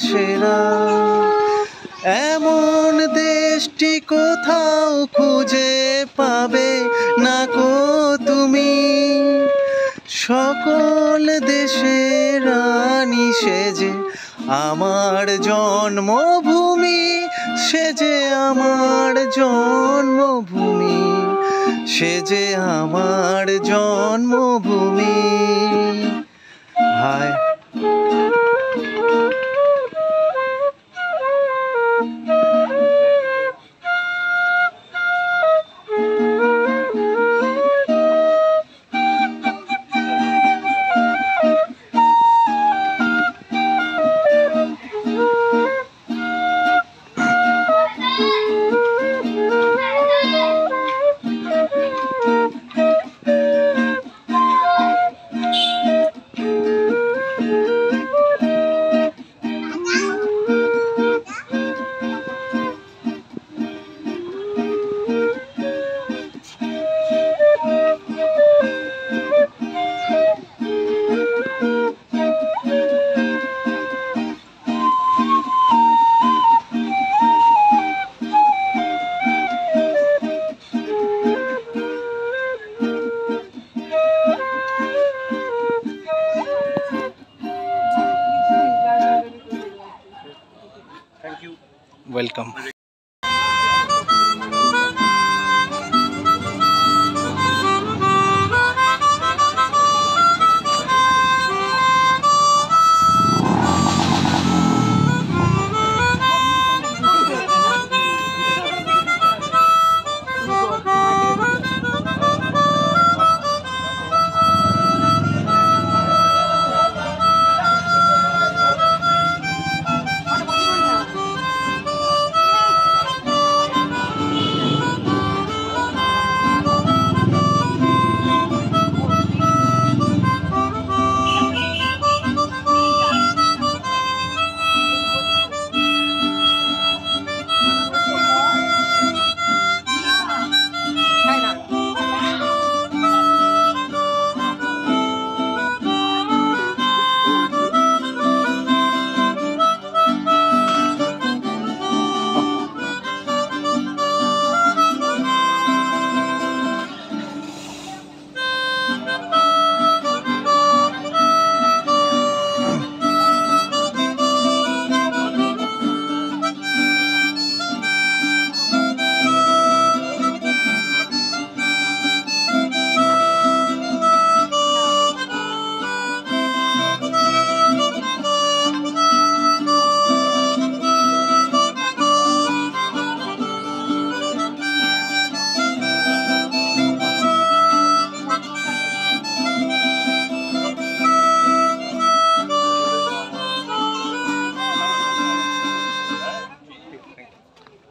সেরা। এমন দেশটি কোথাও খুঁজে পাবে না কো তুমি, সকল দেশের রানী সেজে আমার জন্মভূমি, সেজে আমার জন্মভূমি, সেজে আমার জন্মভূমি। হায় ওয়েলকাম।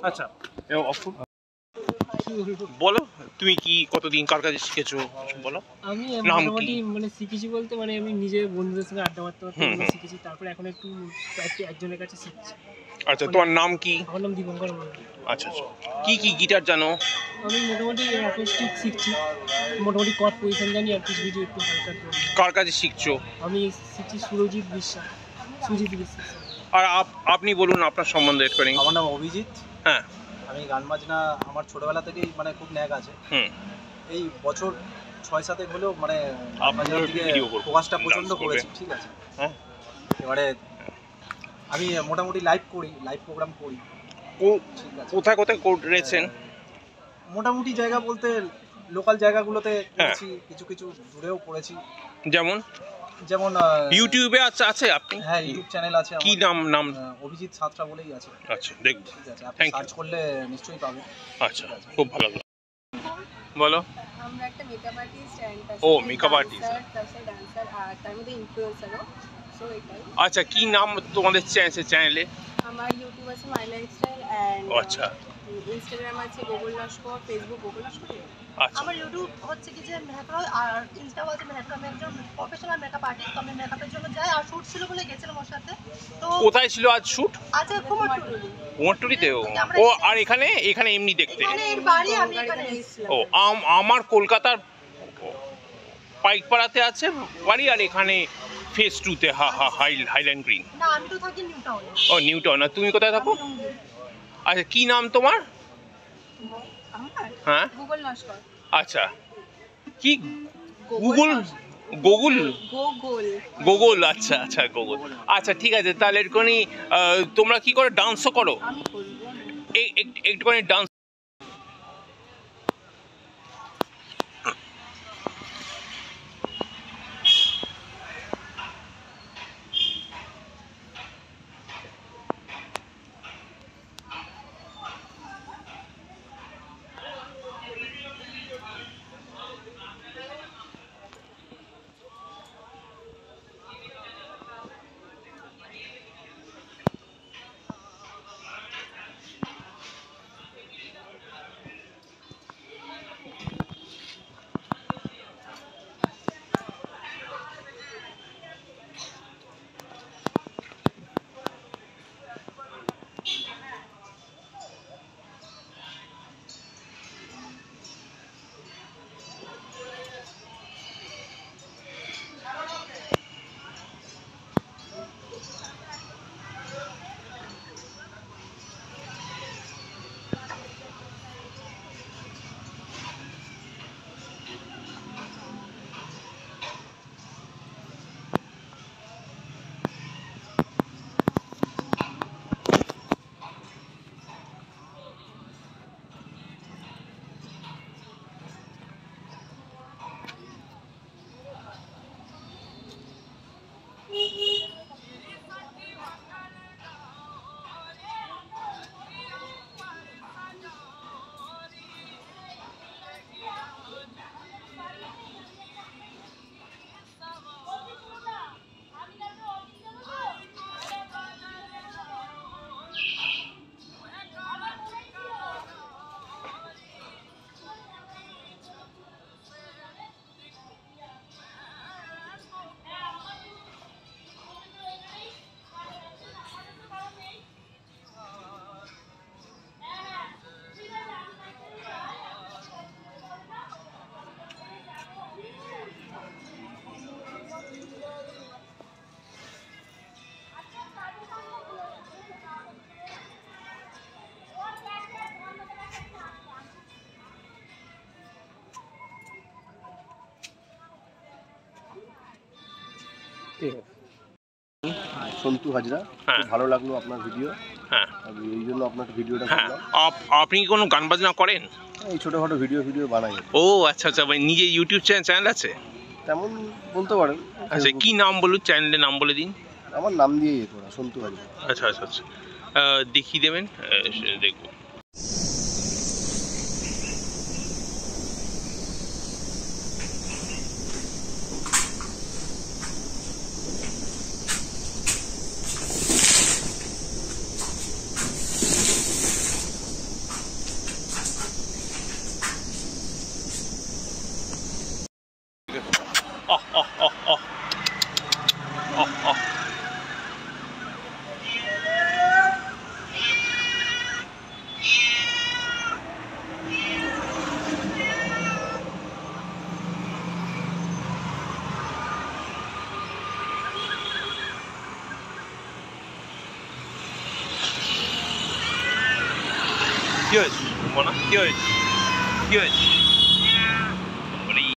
আচ্ছা বলো, তুমি কি কতদিন কার কাছে শিখেছো বলো। আমি মোটামুটি মানে শিখেছি বলতে মানে আমি নিজে বন্ধুদের সঙ্গে আড্ডা মারতে মারতে শিখেছি, তারপরে এখন একটু একজনের কাছে শিখছি। আচ্ছা, তোমার নাম কি? আমার নাম দীপঙ্কর মন্ডল। আচ্ছা আচ্ছা, কি কি গিটার জানো? আমি মোটামুটি অ্যাকোস্টিক শিখছি, মোটামুটি কর্ড পজিশন জানি আর কিছু কিছু একটু হালকা। কার কাছে শিখছো? আমি শিখছি সুজিত বিশ্বাস। আর আপনি বলুন আপনার সম্বন্ধে একটু। আমার নাম অভিজিৎ। হ্যাঁ, আমি গান বাজনা আমার ছোটবেলা থেকেই মানে খুব ন্যাক আছে। এই বছর 6-7 হলেও মানে আপনাদের দিকে ফোকাসটা প্রচন্ড করেছি, ঠিক আছে। হ্যাঁ, এবারে আমি মোটামুটি লাইভ প্রোগ্রাম করি। কোথায় কোথায় করেছেন? মোটামুটি জায়গা বলতে লোকাল জায়গাগুলোতে করেছি, কিছু কিছু দূরেও করেছি। যেমন ইউটিউবে আছে আপনি? হ্যাঁ, ইউটিউব চ্যানেল আছে। কি নাম? অভিজিৎ সাঁতরা বলেই আছে। আচ্ছা, দেখব। ঠিক আছে, আপনি সার্চ করলে নিশ্চয়ই পাবেন। আচ্ছা, খুব ভালো লাগলো। বলো। আমরা একটা makeup artist and makeup artist, dancer আর তার মধ্যে ইনফ্লুয়েন্সারও। সো এটাই। আচ্ছা, কি নাম তোমাদের চ্যানেলে? আমার ইউটিউব আছে মাই লাইফস্টাইল এন্ড আচ্ছা, ইনস্টাগ্রাম আছে Google Laskar, Facebook Google Laskar. আচ্ছা, আমার ইউটিউব হচ্ছে কি যে মেকআপ আর ইনস্টাও আছে মেকআপ। আমি একজন প্রফেশনাল মেকআপ আর্টিস্ট, আমি মেকআপের জন্য যাই। আর শুট ছিল বলে গেছিলাম ওর সাথে। তো কোথায় ছিল আজ শুট? আচ্ছা, কুমারটুলিতে। ও, আর এখানে এমনি দেখতে? মানে এর বাড়ি আমি এখানে এসেছিলাম। ও, আমার কলকাতার পাইকপাড়াতে আছে বাড়ি, আর এখানে ফেজ 2-তে হাইল্যান্ড গ্রিন। না, আমি তো থাকি নিউ টাউনে। ও নিউ টাউন। আর তুমি কোথায় থাকো? আমি রংপুর। আচ্ছা, কি নাম তোমার? আমার হ্যাঁ গুগল নস্কর। আচ্ছা, কি গুগল? গুগল গুগল, আচ্ছা আচ্ছা গুগল। আচ্ছা ঠিক আছে, তাহলে একটুখানি তোমরা কি করো, ডান্সও করো? আমি করব। একটুখানি ডান্স। সন্তু হাজরা। হ্যাঁ। খুব ভালো লাগলো আপনার ভিডিও। হ্যাঁ আমি এই জন্য আপনার ভিডিওটা হ্যাঁ। করলাম। আপনি কি কোনো গান বাজনা করেন? এই ছোটোখাটো ভিডিও বানাই। ও আচ্ছা আচ্ছা, মানে নিজে ইউটিউব চ্যানেল আছে? তেমন বলতে পারেন। আচ্ছা, কি নাম বলুন, চ্যানেলের নাম বলে দিন। আমার নাম দিয়ে করা, সন্তু হাজরা। আচ্ছা আচ্ছা আচ্ছা, দেখিয়ে দেবেন, দেখবো। কি হয়েছে? কি হয়েছে? কি হয়েছে?